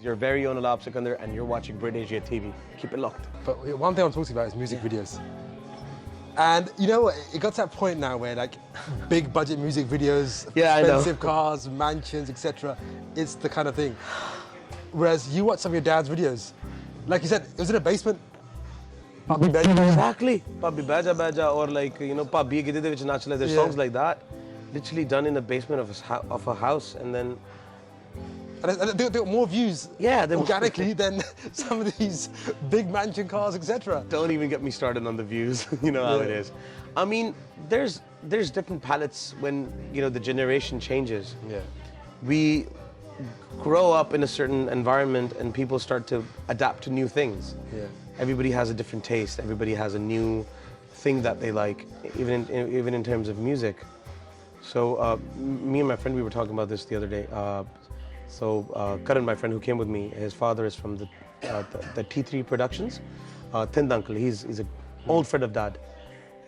Your very own Alaap Sikander, and you're watching Brit Asia TV. Keep it locked. But one thing I want to talk to you about is music videos. And you know what? It got to that point now where like big budget music videos, expensive cars, mansions, etc. It's the kind of thing. Whereas you watch some of your dad's videos, like you said, it was in a basement. Exactly. Pabbi Baja Baja, or like, you know, Pabbi Gide De Vich Nachle. There's songs like that, literally done in the basement of a house, and then. And they got more views organically than some of these big mansion cars, etc. Don't even get me started on the views. You know how it is. I mean, there's different palettes when, you know, the generation changes. Yeah. We grow up in a certain environment and people start to adapt to new things. Yeah. Everybody has a different taste. Everybody has a new thing that they like, even in terms of music. So me and my friend, we were talking about this the other day. Karan, my friend who came with me, his father is from the T3 Productions. Thind uncle, he's an old friend of Dad.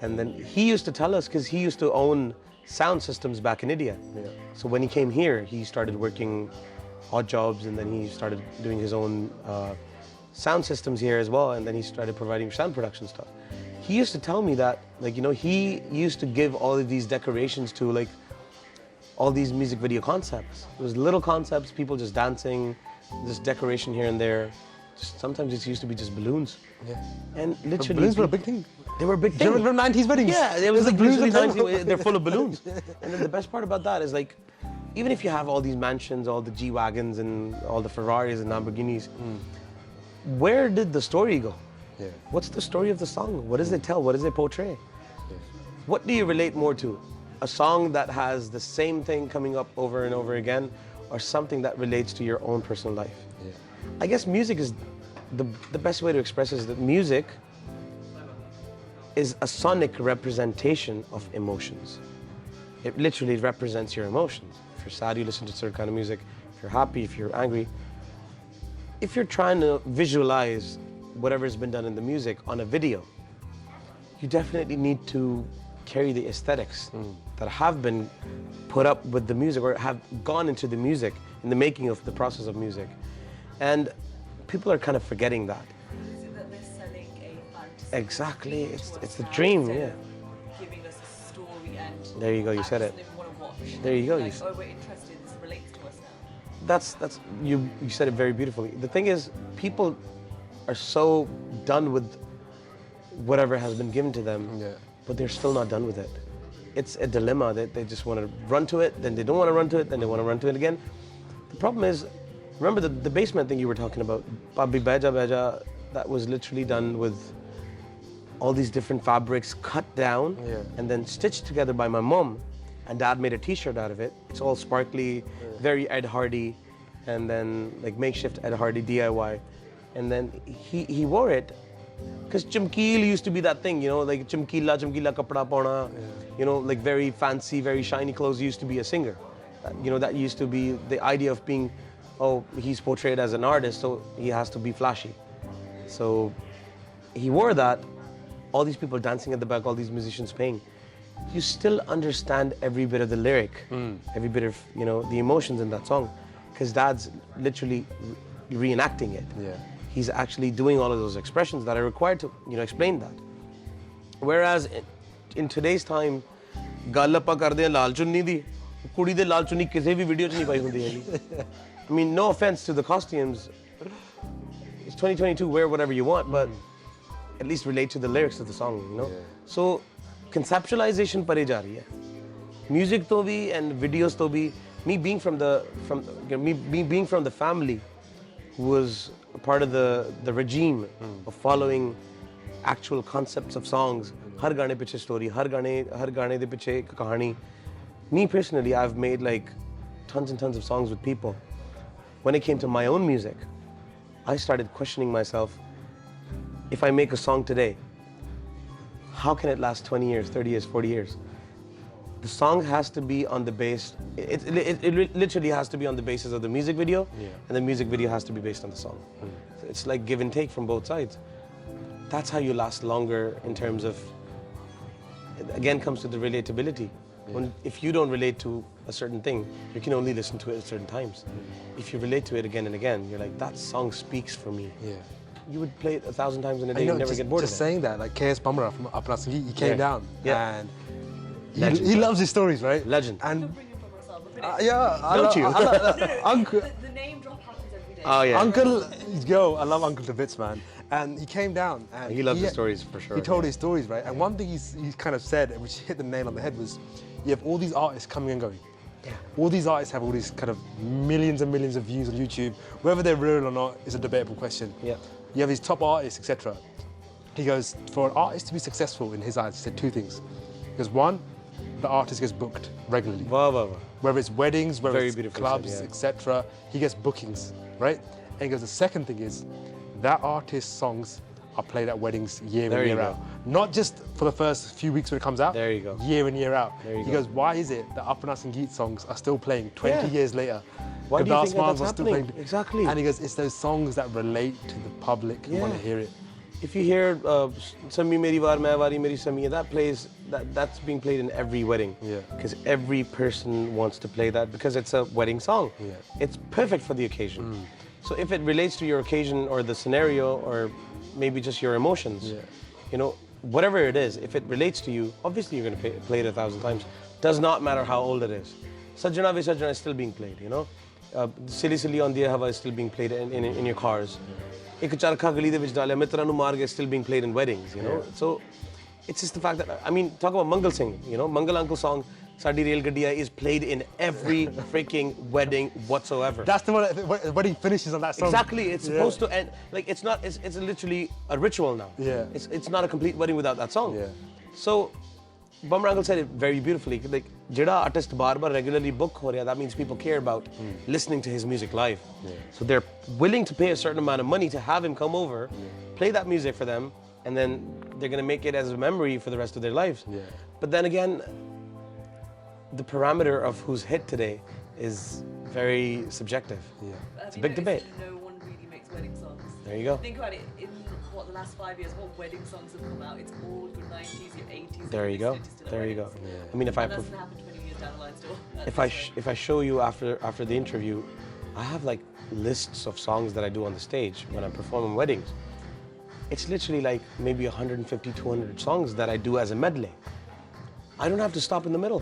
And then he used to tell us, because he used to own sound systems back in India. Yeah. So when he came here, he started working odd jobs, and then he started doing his own sound systems here as well, and then he started providing sound production stuff. He used to tell me that, like, you know, he used to give all of these decorations to, like, all these music video concepts. It was little concepts, people just dancing, just decoration here and there. Sometimes it used to be just balloons. Yeah. And literally, but balloons were a big thing. They were a big thing. Do you remember 90s weddings? Yeah, it was like literally 90s, they're full of balloons. And then the best part about that is, like, even if you have all these mansions, all the G-Wagons and all the Ferraris and Lamborghinis, where did the story go? Yeah. What's the story of the song? What does it tell? What does it portray? Yeah. What do you relate more to? A song that has the same thing coming up over and over again, or something that relates to your own personal life? Yeah. I guess music is the best way to express it is that music is a sonic representation of emotions. It literally represents your emotions. If you're sad, you listen to certain kind of music. If you're happy, if you're angry. If you're trying to visualize whatever's been done in the music on a video, you definitely need to carry the aesthetics that have been put up with the music, or have gone into the music, in the making of the process of music. And people are kind of forgetting that. Is it that they're selling a fantasy? Exactly, it's the dream, yeah. Giving us a story, and there you go, you said it. want to watch. There you go. Like, oh, we're interested, this relates to us now. That's you said it very beautifully. The thing is, people are so done with whatever has been given to them, but they're still not done with it. It's a dilemma that they just want to run to it, then they don't want to run to it, then they want to run to it again. The problem is, remember the basement thing you were talking about, Pabbi Baja Baja, that was literally done with all these different fabrics cut down and then stitched together by my mom, and Dad made a t-shirt out of it. It's all sparkly, very Ed Hardy, and then like makeshift Ed Hardy DIY. And then he wore it, because chamkeel used to be that thing, you know, like chamkila kapda pauna, you know, like very fancy, very shiny clothes used to be a singer. You know, that used to be the idea of being, oh, he's portrayed as an artist, so he has to be flashy. So he wore that, all these people dancing at the back, all these musicians playing. You still understand every bit of the lyric, every bit of, you know, the emotions in that song, because Dad's literally reenacting it. Yeah. He's actually doing all of those expressions that are required to, you know, explain that. Whereas in today's time, ਗੱਲ ਆਪਾਂ ਕਰਦੇ ਹਾਂ ਲਾਲ ਚੁੰਨੀ ਦੀ, ਕੁੜੀ ਦੇ ਲਾਲ ਚੁੰਨੀ ਕਿਸੇ ਵੀ video 'ਚ ਨਹੀਂ ਪਾਈ ਹੁੰਦੀ ਹੈਗੀ. I mean, no offense to the costumes. It's 2022, wear whatever you want, but at least relate to the lyrics of the song, you know? So, conceptualization pare ja rahi hai. Music to bhi and videos to bhi. Me being from the family who was a part of the regime of following actual concepts of songs, har gaane piche story, har gaane de piche ek kahani. Me personally, I've made like tons and tons of songs with people. When it came to my own music, I started questioning myself, if I make a song today, how can it last 20 years, 30 years, 40 years? The song has to be on the base, it literally has to be on the basis of the music video, and the music video has to be based on the song. So it's like give and take from both sides. That's how you last longer in terms of, it again comes to the relatability. If you don't relate to a certain thing, you can only listen to it at certain times. If you relate to it again and again, you're like, that song speaks for me. Yeah. You would play it 1,000 times in a day, You know, and never get bored of it. Just saying that, like K.S. Bamra from Alaap Sikander, he came down and he loves his stories, right? Legend. And Bring him from myself, but finish. yeah, you? Uncle, The name drop happens every day. Oh, yeah. Uncle, yo, I love Uncle to bits, man. And he came down and He loves his stories for sure. He told his stories, right? And one thing he's kind of said, which hit the nail on the head, was you have all these artists coming and going. Yeah. All these artists have all these kind of millions and millions of views on YouTube. Whether they're real or not is a debatable question. Yeah. You have these top artists, etc. He goes, for an artist to be successful in his eyes, he said two things. He goes, one, the artist gets booked regularly. Wow, wow, wow. Whether it's weddings, whether Very it's beautifully clubs, said, yeah. etc. He gets bookings, right? And he goes, the second thing is that artist's songs are played at weddings year There in, you year go. out. Not just for the first few weeks when it comes out. There you go. Year in, year out. There you He go. goes, why is it that Upper Geet songs are still playing 20 Yeah. years later? Why do you Gadar think that Smiles that's are still happening? playing. Exactly. And he goes, it's those songs that relate to the public who want to Yeah. hear it. If you hear Sami Meri Var Main Wari Meri Sami, that's being played in every wedding. Yeah. Because every person wants to play that because it's a wedding song. Yeah. It's perfect for the occasion. So if it relates to your occasion or the scenario or maybe just your emotions, Yeah. you know, whatever it is, if it relates to you, obviously you're going to play it 1,000 times. Does not matter how old it is. Sajjana Ve Sajjana is still being played, you know. Silly Silly on Diya Hawa is still being played in your cars. Ek Charkha Gali de vich dalya Mitra Nu Marg is still being played in weddings, you know. Yeah. So it's just the fact that, I mean, talk about Mangal singing, you know. Mangal Uncle song, Sadi Rail Gaddiya is played in every freaking wedding whatsoever. That's the one when he finishes on that song. Exactly, it's supposed to end, like it's not, it's literally a ritual now. Yeah. It's not a complete wedding without that song. Yeah. So, Bamra Uncle said it very beautifully, like, jada artist bar regularly book ho raha, that means people care about listening to his music live. Yeah. So they're willing to pay a certain amount of money to have him come over, play that music for them, and then they're gonna make it as a memory for the rest of their lives. Yeah. But then again, the parameter of who's hit today is very subjective. Yeah. It's a big debate. No one really makes wedding songs. There you go. Think about it. In what the last 5 years, what wedding songs have come out? It's all your 90s, your 80s. There you go. There you go. I mean, if I And that's gonna happen 20 years down the line still. if I show you after the interview, I have like lists of songs that I do on the stage when I'm performing weddings. It's literally like maybe 150, 200 songs that I do as a medley. I don't have to stop in the middle.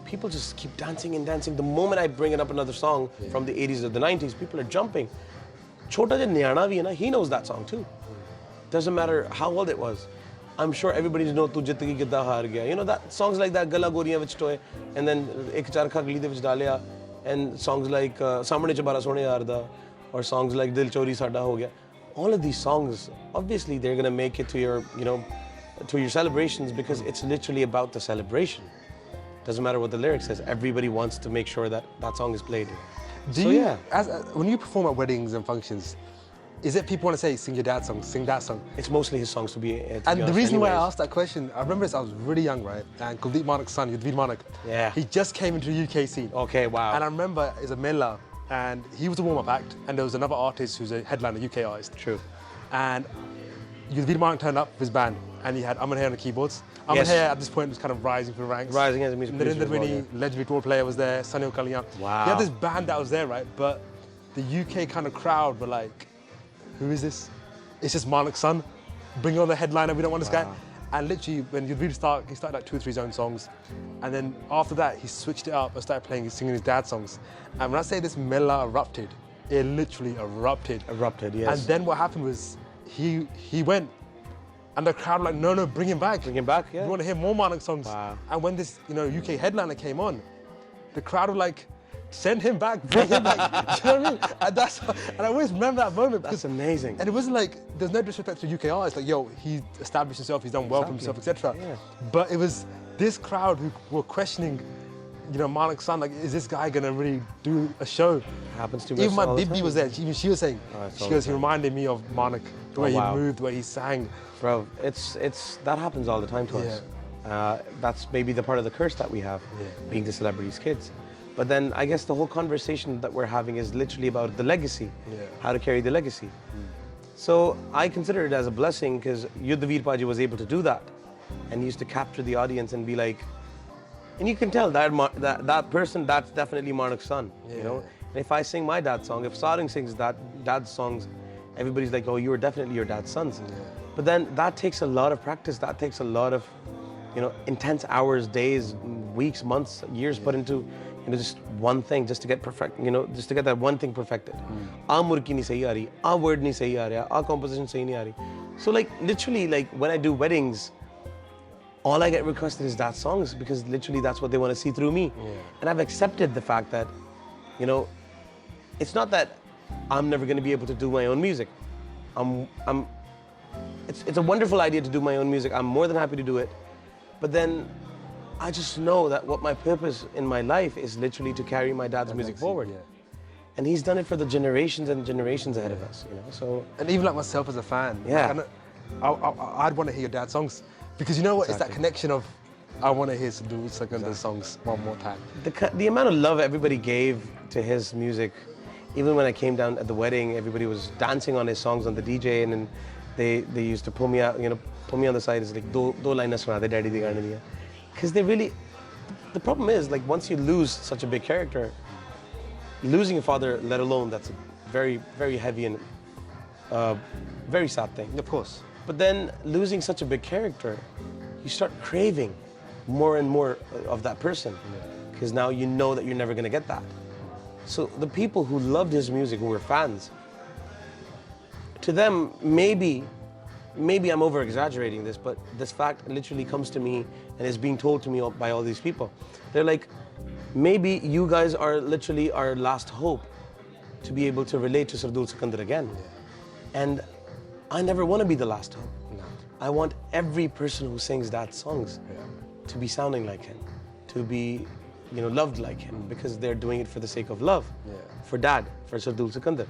People just keep dancing and dancing. The moment I bring it up another song from the 80s or the 90s, people are jumping. Chota ja Nyana bhi hai na, he knows that song too. Doesn't matter how old it was. I'm sure everybody knows Tu Jitgi Gidda Haar Gaya. You know, that songs like that, Gala Goriyan Vich Toye, and then Ek Charkha Gali De Vich Dalya, and songs like Samne Chabara Sone Yarda, or songs like Dil Chori Sada Ho Gaya. All of these songs, obviously they're gonna make it to your, you know, to your celebrations because it's literally about the celebration. Doesn't matter what the lyric says. Everybody wants to make sure that that song is played. Do So, you, yeah. when you perform at weddings and functions, is it people want to say, sing your dad's song, sing that song? It's mostly his songs to be And the honest reason why I anyways. asked that question, I remember this, I was really young, right? And Kuldeep Manak's son, Yudhvir Manak, Yeah. he just came into the UK scene. Okay, wow. And I remember it's a Mela, and he was a warm-up act, and there was another artist who's a headliner, UK artist. True. And Yudhvir Manak turned up with his band, and he had Aman Hair on the keyboards. Aman Yes. Hair at this point was kind of rising through the ranks. Rising as a music producer Narendra as well, Winnie, yeah. legendary tour player, was there. Sunil Kalyan. Wow. He had this band that was there, right? But the UK kind of crowd were like, who is this? It's just Manak's son. Bring on the headliner. We don't want this guy. And literally, when Yudhvir started, he started like 2 or 3 his own songs. And then after that, he switched it up and started singing his dad's songs. And when I say this Mela erupted, it literally erupted. Erupted, yes. And then what happened was he went, and the crowd were like, no, bring him back. Bring him back, yeah. We want to hear more Manak songs. Wow. And when this, UK headliner came on, the crowd were like, send him back, bring him back. Do you know what I mean? And I always remember that moment. That's amazing. And it wasn't like, there's no disrespect to UK artists, like, yo, he established himself, he's done well for himself, etc. Yeah. But it was this crowd who were questioning, Manak's son, like, is this guy gonna really do a show? Happens to me Even my all the Bibi time. was there, she was saying, it's she all goes, the he time. reminded me of Manak, the way wow. he moved, the way he sang. Bro, that happens all the time to us. That's maybe the part of the curse that we have, being the celebrities' kids. But then I guess the whole conversation that we're having is literally about the legacy, how to carry the legacy. So I consider it as a blessing because Yudhvir Paji was able to do that. And he used to capture the audience and be like, And you can tell that person, that's definitely Manak's son, you know? And if I sing my dad's song, if Sardool sings dad's songs, everybody's like, oh, you are definitely your dad's sons. Yeah. But then that takes a lot of practice, that takes a lot of, you know, intense hours, days, weeks, months, years put into, you know, just one thing, just to get perfect, you know, just to get that one thing perfected. Aa murki nahi sahi aa rahi, aa word nahi sahi aa raha, aa composition sahi nahi aa rahi. So like literally, like when I do weddings, all I get requested is that songs, because literally that's what they want to see through me. Yeah. And I've accepted the fact that, you know, it's not that I'm never going to be able to do my own music. It's a wonderful idea to do my own music. I'm more than happy to do it. But then I just know that what my purpose in my life is literally to carry my dad's music forward. Yeah. And he's done it for the generations and generations ahead of us, you know. So, and even like myself as a fan, yeah, like, I'd want to hear your dad's songs. Because you know what, exactly. It's that connection of, I want to hear Sardool SIkander's songs one more time. The amount of love everybody gave to his music, even when I came down at the wedding, everybody was dancing on his songs on the DJ, and then they used to pull me out, you know, pull me on the side. It's like, do lines suna de daddy di gaane diya. Because they really, the problem is, like, once you lose such a big character, losing a father, let alone, that's a very, very heavy and very sad thing. Of course. But then losing such a big character, you start craving more and more of that person, because now you know that you're never going to get that. So the people who loved his music, who were fans, to them, maybe I'm over-exaggerating this, but this fact literally comes to me and is being told to me by all these people. They're like, maybe you guys are literally our last hope to be able to relate to Sardool SIkander again. Yeah. And I never want to be the last hope. No. I want every person who sings that songs to be sounding like him, to be, you know, loved like him, because they're doing it for the sake of love, for dad, for Sardool SIkander.